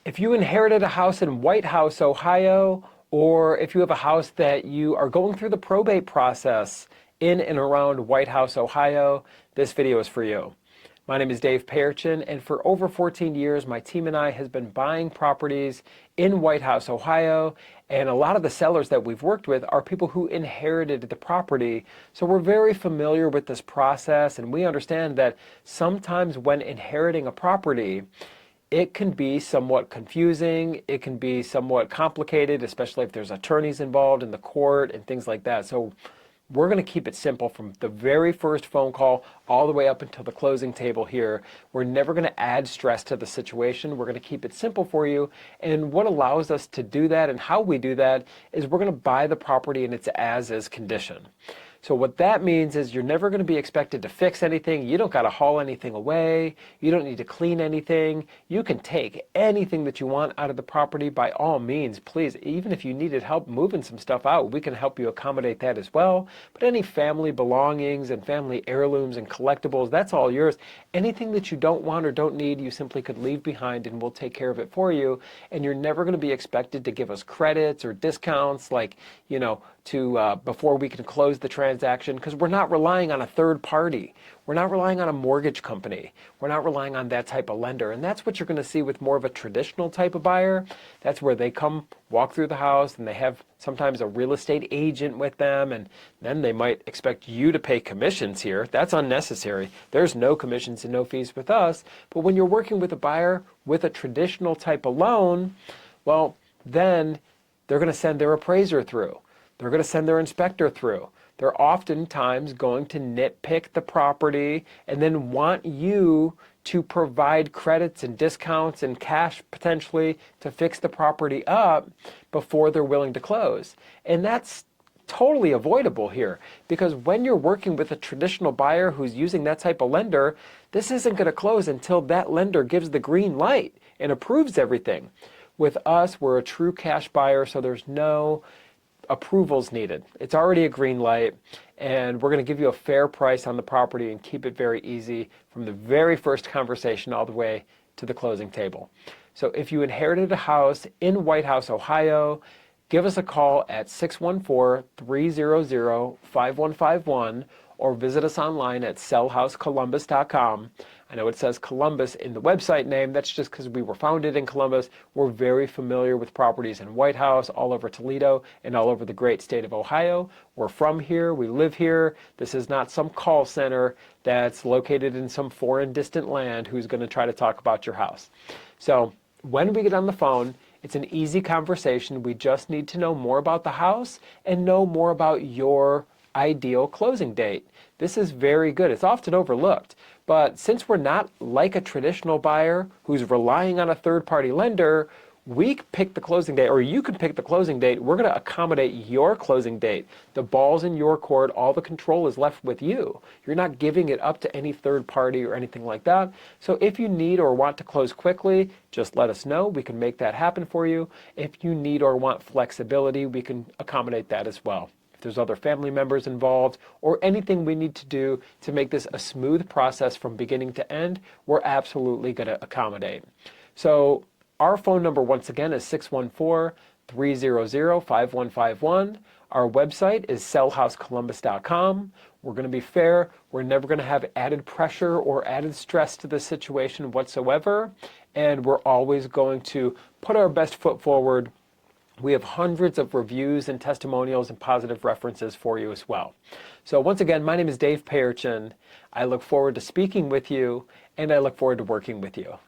If you inherited a house in Whitehouse, Ohio, or if you have a house that you are going through the probate process in and around Whitehouse, Ohio, this video is for you. My name is Dave Perchin, and for over 14 years, my team and I has been buying properties in Whitehouse, Ohio, and a lot of the sellers that we've worked with are people who inherited the property. So we're very familiar with this process, and we understand that sometimes when inheriting a property, it can be somewhat confusing, it can be somewhat complicated, especially if there's attorneys involved in the court and things like that. So we're going to keep it simple from the very first phone call all the way up until the closing table here. We're never going to add stress to the situation. We're going to keep it simple for you. And what allows us to do that and how we do that is we're going to buy the property in its as-is condition. So what that means is you're never going to be expected to fix anything. You don't got to haul anything away. You don't need to clean anything. You can take anything that you want out of the property by all means. Please, even if you needed help moving some stuff out, we can help you accommodate that as well. But any family belongings and family heirlooms and collectibles, that's all yours. Anything that you don't want or don't need, you simply could leave behind and we'll take care of it for you. And you're never going to be expected to give us credits or discounts like, before we can close the transaction, because we're not relying on a third party. We're not relying on a mortgage company. We're not relying on that type of lender. And that's what you're going to see with more of a traditional type of buyer. That's where they come walk through the house and they have sometimes a real estate agent with them, and then they might expect you to pay commissions here. That's unnecessary. There's no commissions and no fees with us. But when you're working with a buyer with a traditional type of loan, well, then they're going to send their appraiser through. They're going to send their inspector through. They're oftentimes going to nitpick the property and then want you to provide credits and discounts and cash potentially to fix the property up before they're willing to close. And that's totally avoidable here, because when you're working with a traditional buyer who's using that type of lender, this isn't going to close until that lender gives the green light and approves everything. With us, we're a true cash buyer, so there's no approvals needed. It's already a green light, and we're going to give you a fair price on the property and keep it very easy from the very first conversation all the way to the closing table. So if you inherited a house in Whitehouse, Ohio, give us a call at 614-300-5151 or visit us online at sellhousecolumbus.com. I know it says Columbus in the website name. That's just because we were founded in Columbus. We're very familiar with properties in Whitehouse, all over Toledo, and all over the great state of Ohio. We're from here. We live here. This is not some call center that's located in some foreign distant land who's going to try to talk about your house. So when we get on the phone, it's an easy conversation. We just need to know more about the house and know more about your ideal closing date. This is very good. It's often overlooked. But since we're not like a traditional buyer who's relying on a third-party lender, we pick the closing date, or you can pick the closing date. We're going to accommodate your closing date. The ball's in your court. All the control is left with you. You're not giving it up to any third party or anything like that. So if you need or want to close quickly, just let us know. We can make that happen for you. If you need or want flexibility, we can accommodate that as well. If there's other family members involved or anything we need to do to make this a smooth process from beginning to end, we're absolutely going to accommodate. So our phone number, once again, is 614-300-5151. Our website is sellhousecolumbus.com. We're going to be fair. We're never going to have added pressure or added stress to the situation whatsoever. And we're always going to put our best foot forward. We have hundreds of reviews and testimonials and positive references for you as well. So once again, my name is Dave Perchin. I look forward to speaking with you, and I look forward to working with you.